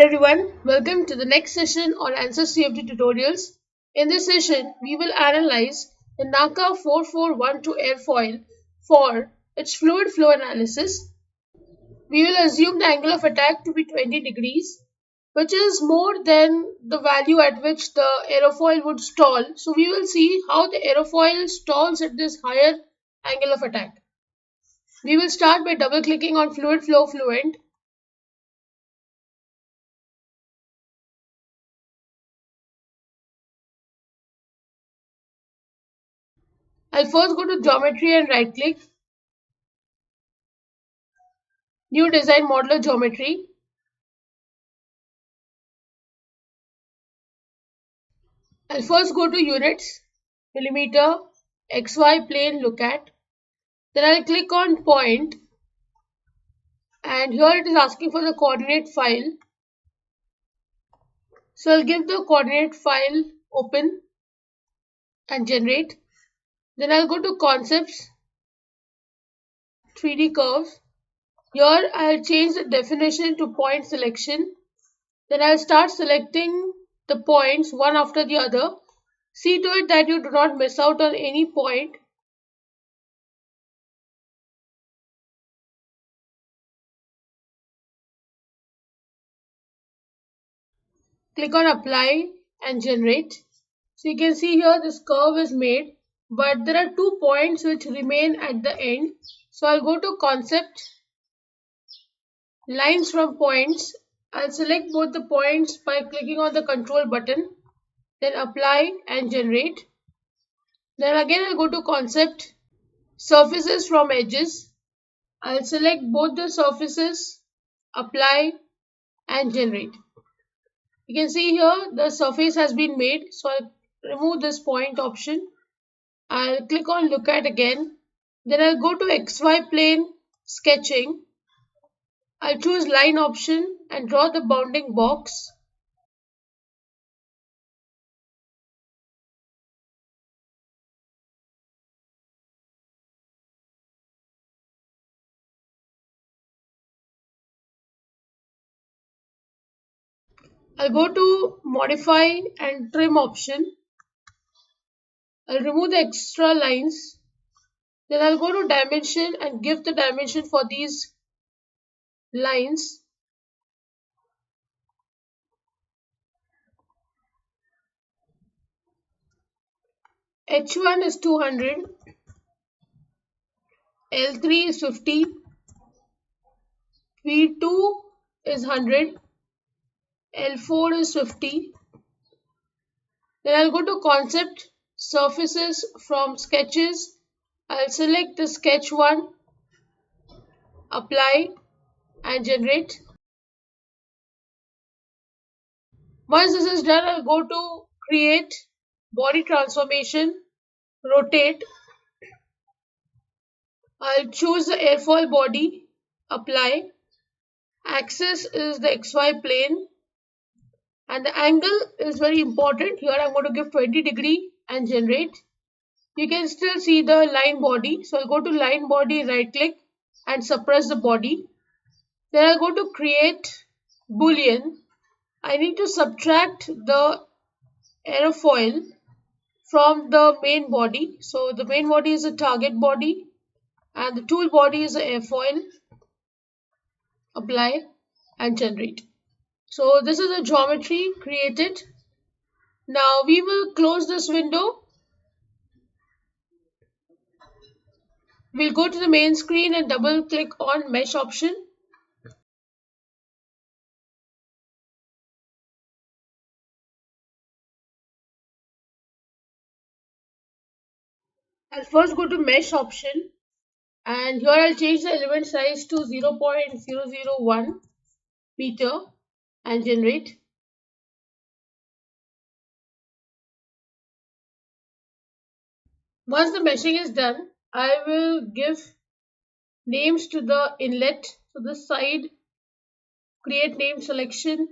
everyone, welcome to the next session on ANSYS CFD tutorials. In this session, we will analyze the NACA 4412 airfoil for its fluid flow analysis. We will assume the angle of attack to be 20 degrees, which is more than the value at which the aerofoil would stall. So we will see how the aerofoil stalls at this higher angle of attack. We will start by double clicking on fluid flow fluent. I'll first go to geometry and right click. New design modeler geometry. I'll first go to units, millimeter, XY plane look at. Then I'll click on point and here it is asking for the coordinate file. So I'll give the coordinate file open and generate. Then I'll go to concepts, 3D curves. Here I'll change the definition to point selection. Then I'll start selecting the points one after the other. See to it that you do not miss out on any point. Click on apply and generate. So you can see here this curve is made, but there are 2 points which remain at the end. So I'll go to concept, lines from points. I'll select both the points by clicking on the control button, then apply and generate. Then again I'll go to concept, surfaces from edges. I'll select both the surfaces, apply and generate. You can see here the surface has been made, so I'll remove this point option. I'll click on look at again. Then I'll go to XY plane sketching. I'll choose line option and draw the bounding box. I'll go to modify and trim option. I'll remove the extra lines. Then I'll go to dimension and give the dimension for these lines. H1 is 200, L3 is 50, V2 is 100, L4 is 50. Then I'll go to concept, surfaces from sketches. I'll select the sketch one, apply and generate. Once this is done, I'll go to create, body transformation, rotate. I'll choose the airfoil body, apply. Axis is the XY plane and the angle is very important. Here I'm going to give 20 degree and generate. You can still see the line body. So I'll go to line body, right click and suppress the body. Then I'll go to create boolean. I need to subtract the aerofoil from the main body. So the main body is a target body and the tool body is the airfoil. Apply and generate. So this is the geometry created. Now we will close this window. We'll go to the main screen and double click on mesh option. I'll first go to mesh option and here I'll change the element size to 0.001 meter and generate. Once the meshing is done, I will give names to the inlet. So this side, create name selection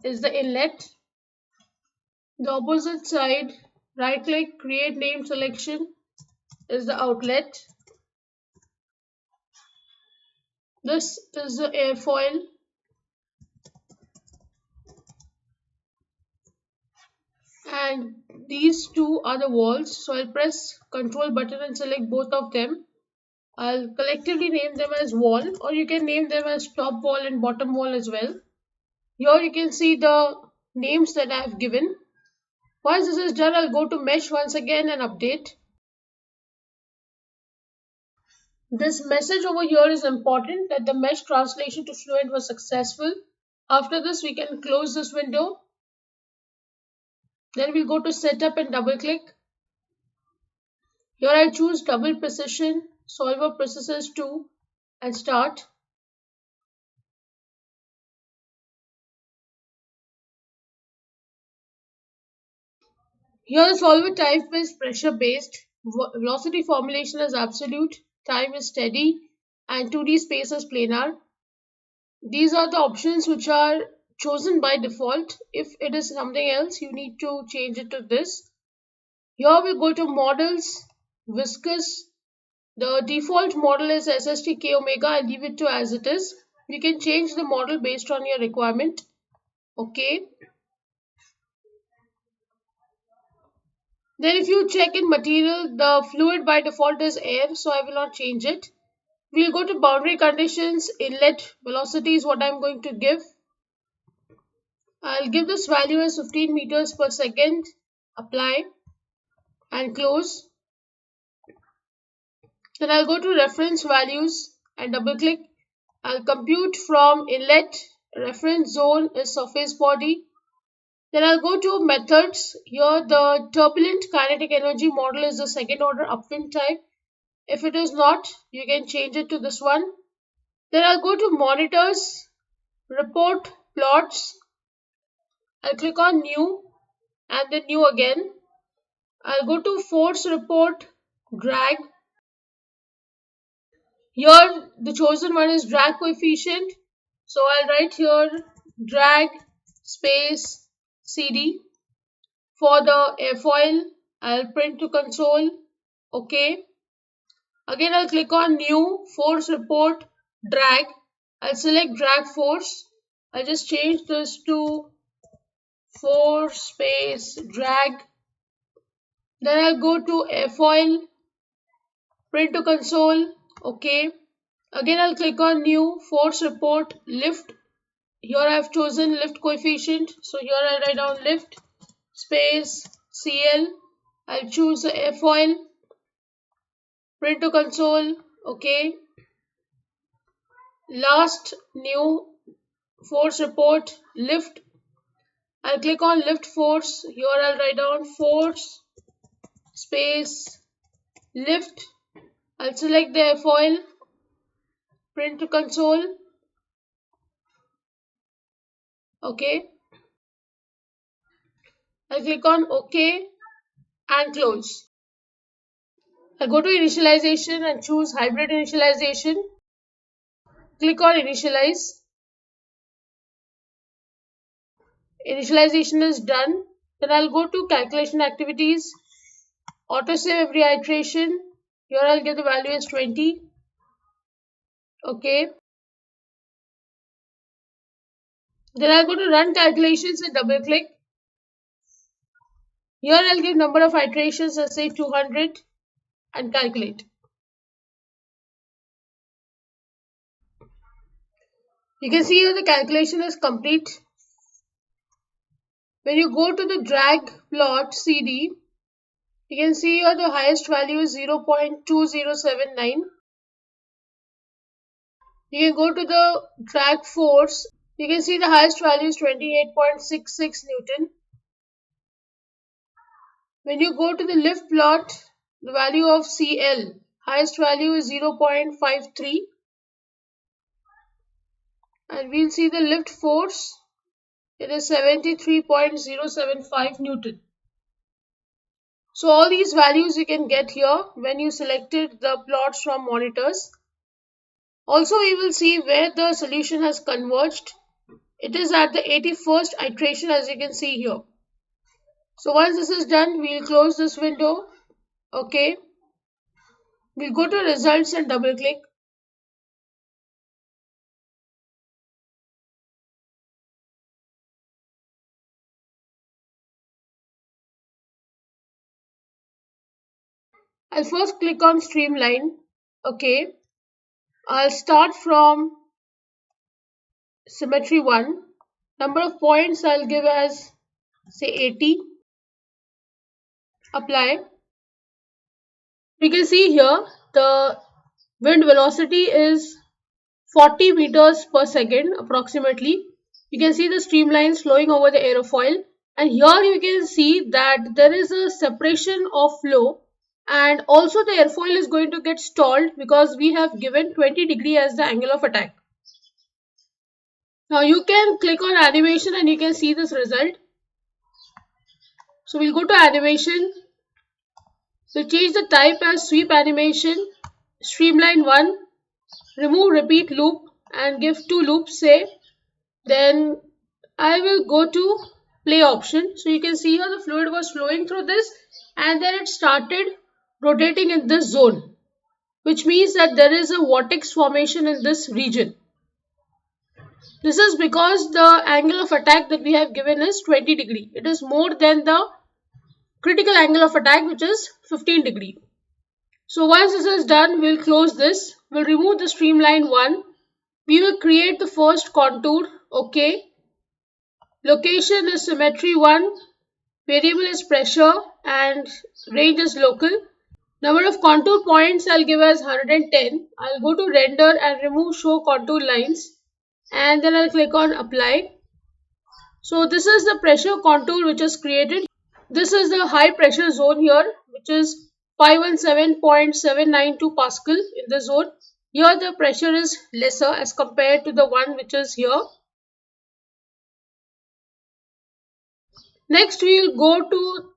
is the inlet. The opposite side, right click, create name selection is the outlet. This is the airfoil. and these two are the walls. So I'll press Control button and select both of them. I'll collectively name them as wall, or you can name them as top wall and bottom wall as well. Here you can see the names that I have given. Once this is done, I'll go to mesh once again and update. This message over here is important that the mesh translation to Fluent was successful. After this, we can close this window. Then we'll go to setup and double click. Here I choose double precision, solver processes 2 and start. Here the solver type is pressure based, velocity formulation is absolute, time is steady, and 2D space is planar. These are the options which are chosen by default. If it is something else, you need to change it to this. Here we go to models, viscous. The default model is SSTK omega. I leave it to as it is. You can change the model based on your requirement. Okay. Then if you check in material, the fluid by default is air, so I will not change it. We'll go to boundary conditions, inlet velocity is what I'm going to give. I'll give this value as 15 meters per second, apply and close. Then I'll go to reference values and double click. I'll compute from inlet, reference zone is surface body. Then I'll go to methods. Here the turbulent kinetic energy model is the second order upwind type. If it is not, you can change it to this one. Then I'll go to monitors, report plots. I'll click on new and then new again. I'll go to force report, drag. Here the chosen one is drag coefficient. So I'll write here drag space CD. For the airfoil, I'll print to console. Okay. Again, I'll click on new force report drag. I'll select drag force. I'll just change this to force space drag. Then I'll go to airfoil, print to console. Okay. Again, I'll click on new force report lift. Here I have chosen lift coefficient. So here I'll write down lift space CL. I'll choose the airfoil, print to console. Okay. Last new force report lift. I'll click on lift force. Here I'll write down force space lift. I'll select the airfoil, print to console. Okay. I'll click on OK and close. I'll go to initialization and choose hybrid initialization. Click on initialize. Initialization is done. Then I'll go to calculation activities, autosave every iteration. Here I'll get the value as 20. Okay. Then I'll go to run calculations and double click. Here I'll give number of iterations as say 200 and calculate. You can see here the calculation is complete. When you go to the drag plot CD, you can see here the highest value is 0.2079. You can go to the drag force. You can see the highest value is 28.66 Newton. When you go to the lift plot, the value of CL, highest value is 0.53. And we'll see the lift force. It is 73.075 Newton. So all these values you can get here when you selected the plots from monitors. Also, we will see where the solution has converged. It is at the 81st iteration as you can see here. So once this is done, we'll close this window. Okay. We'll go to results and double click. I'll first click on streamline. Okay. I'll start from symmetry 1. Number of points I'll give as say 80. Apply. We can see here the wind velocity is 40 meters per second approximately. You can see the streamlines flowing over the aerofoil, and here you can see that there is a separation of flow, and also the airfoil is going to get stalled because we have given 20 degree as the angle of attack. Now you can click on animation and you can see this result. So we'll go to animation. So change the type as sweep animation, streamline 1, remove repeat loop and give 2 loops say. Then I will go to play option. So you can see here the fluid was flowing through this and then it started rotating in this zone, which means that there is a vortex formation in this region. This is because the angle of attack that we have given is 20 degree. It is more than the critical angle of attack, which is 15 degree. So once this is done, we'll close this. We'll remove the streamline 1. We will create the first contour. Okay. Location is symmetry 1. Variable is pressure and range is local. Number of contour points I'll give as 110. I'll go to render and remove show contour lines. And then I'll click on apply. So this is the pressure contour which is created. This is the high pressure zone here, which is 517.792 Pascal in the zone. Here the pressure is lesser as compared to the one which is here. Next we will go to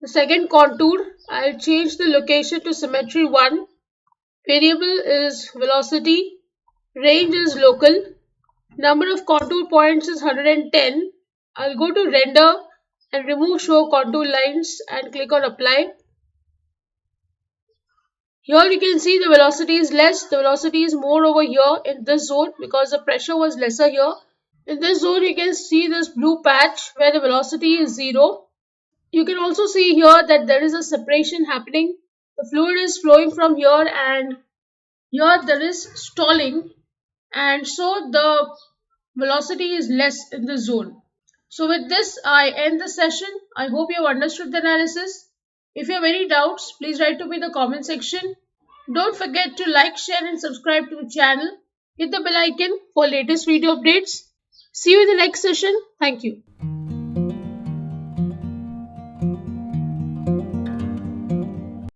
the second contour. I'll change the location to symmetry 1. Variable is velocity. Range is local. Number of contour points is 110. I'll go to render and remove show contour lines and click on apply. Here you can see the velocity is less. The velocity is more over here in this zone because the pressure was lesser here. In this zone you can see this blue patch where the velocity is 0. You can also see here that there is a separation happening. The fluid is flowing from here and here there is stalling, and so the velocity is less in this zone. So with this I end the session. I hope you have understood the analysis. If you have any doubts, please write to me in the comment section. Don't forget to like, share and subscribe to the channel. Hit the bell icon for latest video updates. See you in the next session. Thank you.